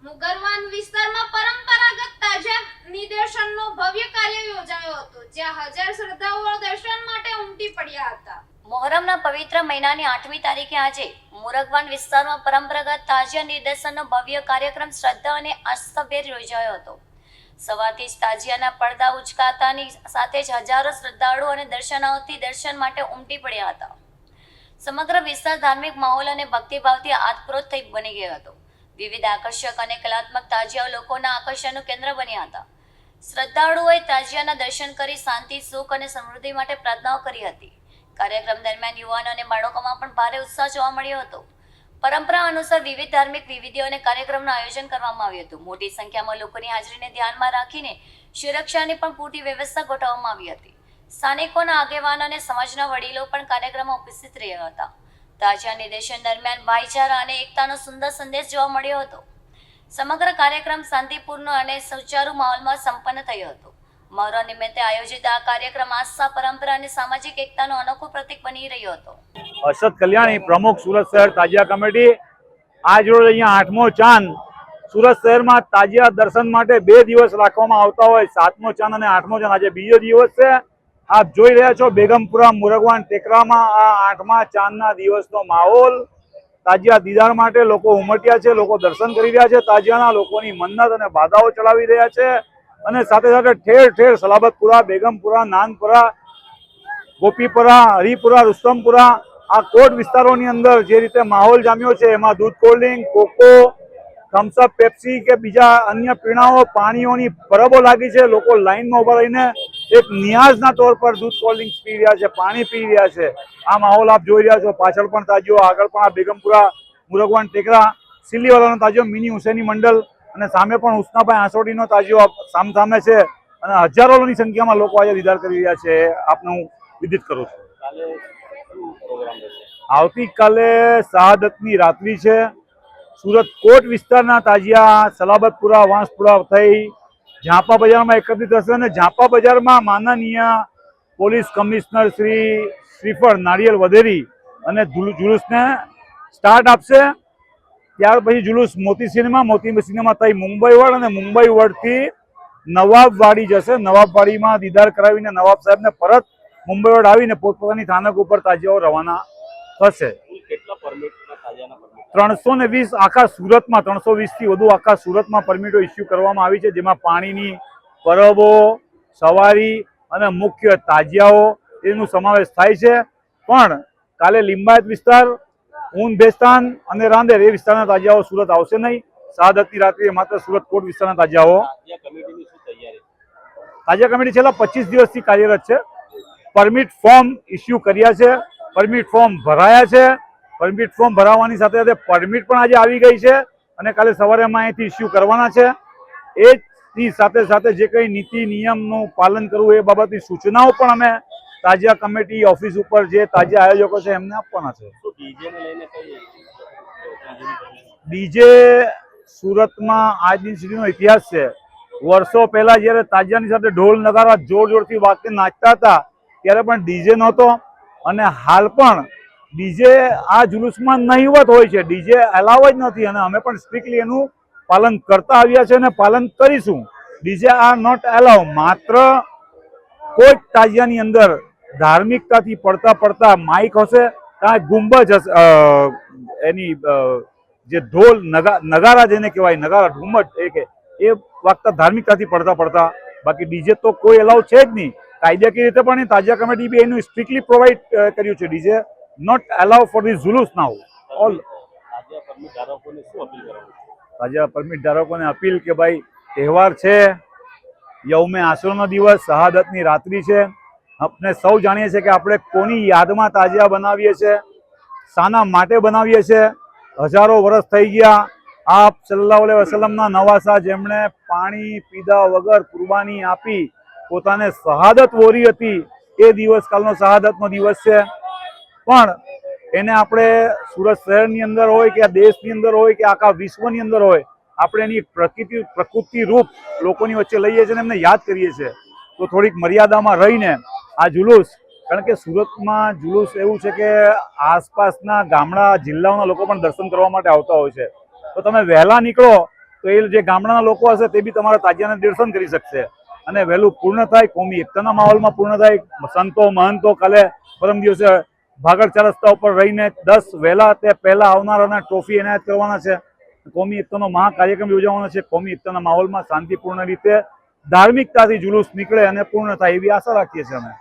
મુગરવાન વિસ્તારમાં પરંપરાગત તાજા નિદર્શનનો ભવ્ય કાર્ય યોજાયો હતો, જ્યાં હજાર શ્રદ્ધાળુઓ દર્શન માટે ઉમટી પડ્યા હતા। મોહરમના પવિત્ર મહિનાની 8મી તારીખે આજે મુરગવાન વિસ્તારમાં પરંપરાગત તાજિયા નિદર્શનનો ભવ્ય કાર્યક્રમ શ્રદ્ધા અને આસ્થાભેર યોજાયો હતો। સવારથી જ તાજિયાના પડદા ઉચકાતાની સાથે જ હજારો શ્રદ્ધાળુઓ અને દર્શનાર્થી દર્શન માટે ઉમટી પડ્યા હતા। સમગ્ર વિસ્તાર ધાર્મિક માહોલ અને ભક્તિભાવથી આતપ્રોત થઈ બની ગયો હતો। વિવિધ આકર્ષક અને કલાત્મક તાજિયાઓ લોકોના આકર્ષણનું કેન્દ્ર બન્યા હતા। શ્રદ્ધાળુઓએ તાજિયાના દર્શન કરી શાંતિ, સુખ અને સમૃદ્ધિ માટે પ્રાર્થનાઓ કરી હતી। કાર્યક્રમ દરમિયાન યુવાનો અને બાળકોમાં પણ ભારે ઉત્સાહ જોવા મળ્યો હતો। પરંપરા અનુસાર વિવિધ ધાર્મિક વિધિઓ અને કાર્યક્રમનું આયોજન કરવામાં આવ્યું હતું। મોટી સંખ્યામાં લોકોની હાજરીને ધ્યાનમાં રાખીને સુરક્ષાની પણ પૂરતી વ્યવસ્થા ગોઠવવામાં આવી હતી। સ્થાનિકોના આગેવાનો અને સમાજના વડીલો પણ કાર્યક્રમમાં ઉપસ્થિત રહ્યા હતા। તાજિયા નિદર્શન દરમિયાન ભાઈચારા અને એકતાનો સુંદર સંદેશ જોવા મળ્યો હતો। સમગ્ર કાર્યક્રમ શાંતિપૂર્ણ અને સુચારુ માહોલમાં સંપન્ન થયો હતો। મોહરમ નિમિત્તે આયોજિત આ કાર્યક્રમ આસ્થા, પરંપરા અને સામાજિક એકતાનો અનોખો પ્રતીક બની રહ્યો હતો। અરશદ કલ્યાણી, પ્રમુખ, સુરત શહેર તાજિયા કમિટી। આજ રોજ અહીંયા 8મો ચાંદ સુરત શહેરમાં તાજિયા દર્શન માટે 2 દિવસ રાખવામાં આવતા હોય, 7મો ચાંદ અને 8મો ચાંદ આજે બીજો દિવસ છે। આપ જોઈ રહ્યા છો બેગમપુરા મુરગવાન ટેકરામાં આ 8મા ચાંદના દિવસનો માહોલ। તાજિયા દીદાર માટે લોકો ઉમટ્યા છે, લોકો દર્શન કરી રહ્યા છે। તાજિયાના લોકોની મન્નત અને બાધાઓ ચડાવી રહ્યા છે અને સાથે સાથે ઠેર ઠેર સલાબતપુરા, બેગમપુરા, નાનપુરા, ગોપીપુરા, હરિપુરા, રુસ્તમપુરા આ કોટ વિસ્તારોની અંદર જે રીતે માહોલ જામ્યો છે, એમાં દૂધ, કોલ્ડ ડ્રિંક, કોકો, થમ્સઅપ, પેપ્સી કે બીજા અન્ય પીણાઓ, પાણીઓની પરબો લાગી છે। લોકો લાઈનમાં ઉભા રહીને એક નિયાઝના તौर પર દૂધ, કોલ્ડ ડ્રિંક્સ પી રહ્યા છે, પાણી પી રહ્યા છે। આ માહોલ આપ જોઈ રહ્યા છો। પાછળ પણ તાજિયો, આગળ પણ આ બેગમપુરા મુરગવાન ટેકરા, સિલ્લીવાલાનો તાજિયો, મિની હુસૈની મંડલ અને સામે પણ હુસનાભાઈ આંસોડીનો તાજિયો સામસામે છે અને હજારોની સંખ્યામાં લોકો આજે દીદાર કરી રહ્યા છે। આપને હું વિદિત કરું છું। આવતીકાલે શહાદતની રાત્રિ છે। સુરત કોટ વિસ્તારના તાજિયા સલાબતપુરા, વાંસપુરા થઈ ઝાંપા બજારમાં એકત્રિત થશે અને ઝાંપા બજારમાં માનનીય પોલીસ કમિશનર શ્રી શ્રીફળ નારિયેલ વધેરી અને જુલુસને સ્ટાર્ટ આપશે। ત્યાર પછી જુલુસ મોતી સિનેમા થઈ મુંબઈ વર્ડ અને મુંબઈ વર્ડથી નવાબવાડી જશે। નવાબવાડીમાં દીદાર કરાવીને નવાબ સાહેબને પરત મુંબઈ વર્ડ આવીને પોતપોતાની સ્થાનક ઉપર તાજિયાઓ રવાના થશે। 320 આખા સુરતમાં, 320થી વધુ આખા સુરતમાં પરમિટો ઇસ્યુ કરવામાં આવી છે, જેમાં પાણીની પરબો, સવારી અને મુખ્ય તાજિયાઓ એનો સમાવેશ થાય છે। પણ કાલે લિંબાયત વિસ્તાર, ઊન ભેસ્તાન અને રાંદેર એ વિસ્તારના તાજિયાઓ સુરત આવશે નહીં। શહાદતની રાત્રિએ માત્ર સુરત કોટ વિસ્તારના તાજિયાઓ। તાજિયા કમિટી છેલ્લા 25 દિવસથી કાર્યરત છે। પરમિટ ફોર્મ ઇસ્યુ કર્યા છે, પરમિટ ફોર્મ ભરાયા છે। પરમિટ ફોર્મ ભરાવાની સાથે સાથે પરમિટ પણ આજે આવી ગઈ છે અને કાલે સવારે અમે અહીંથી ઇસ્યુ કરવાના છે। એની સાથે સાથે જે કંઈ નીતિ નિયમનું પાલન કરવું એ બાબતની સૂચનાઓ પણ અમે તાજિયા કમિટી ઓફિસ ઉપર જે તાજિયા આયોજકો છે એમને આપવાના છે। ડીજે સુરતમાં આજની સુધીનો ઇતિહાસ છે। વર્ષો પહેલા જ્યારે તાજિયાની સાથે ઢોલ નગારા જોર જોરથી વાગતી નાચતા હતા ત્યારે પણ ડીજે નહોતો અને હાલ પણ ડીજે આ જુલુસમાં નહીવત હોય છે। ડીજે અલાવ જ નથી અને અમે પણ સ્ટ્રિક્ટલી એનું પાલન કરતા આવ્યા છે અને પાલન કરીશું। DJ are not allowed. માત્ર કોઈ તાજિયાની અંદર ધાર્મિકતાથી પડતા માઇક હશે, કાંઈ ગુંબજ હશે, એની જે ઢોલ નગારા જેને કહેવાય, નગારા ઘુમ્મટ એ વાગતા ધાર્મિકતાથી પડતા, બાકી ડીજે તો કોઈ અલાવ છે જ નહીં। કાયદાકીય રીતે પણ તાજિયા કમિટી બી એનું સ્ટ્રિક્ટલી પ્રોવાઈડ કર્યું છે। DJ not allow for this જુલુસ નાઉ। ઓલ તાજિયા પરમિટ ધારકોને અપીલ કે ભાઈ તહેવાર છે, યૌમે આશુરાનો દિવસ, શહાદતની રાત્રિ છે। આપણે સૌ જાણીએ છીએ કે આપણે કોની યાદમાં તાજિયા બનાવીએ છીએ, શાના માટે બનાવીએ છીએ। હજારો વર્ષ થઈ ગયા આપ સલ્લલ્લાહુ અલૈહિ વસલ્લમના નવાસા, જેમણે પાણી પીધા વગર કુરબાની આપી પોતાને શહાદત વોરી હતી, એ દિવસ કાલનો શહાદતનો દિવસ છે। પણ એને આપણે સુરત શહેરની અંદર હોય કે દેશની અંદર હોય કે આખા વિશ્વની અંદર હોય, આપણે એની પ્રકૃતિ રૂપ લોકોની વચ્ચે લઈએ છીએ અને એમને યાદ કરીએ છીએ। તો થોડીક મર્યાદામાં રહીને આ જુલુસ, કારણ કે સુરતમાં જુલુસ એવું છે કે આસપાસના ગામડા જિલ્લાઓના લોકો પણ દર્શન કરવા માટે આવતા હોય છે। તો તમે વહેલા નીકળો તો એ જે ગામડાના લોકો હશે તે બી તમારા તાજિયાના દર્શન કરી શકશે અને વહેલું પૂર્ણ થાય, કોમી એકતાના માહોલમાં પૂર્ણ થાય. સંતો મહંતો કાલે પરમ દિવસે ભાગળ 4 રસ્તા ઉપર રહીને 10 વહેલા તે પહેલા આવનારાને ટ્રોફી એનાયત કરવાના છે. કોમી એકતાનો મહાકાર્યક્રમ યોજવાનો છે. કોમી એકતાના માહોલમાં શાંતિપૂર્ણ રીતે ધાર્મિકતાથી જુલુસ નીકળે અને પૂર્ણ થાય એવી આશા રાખીએ છીએ અમે.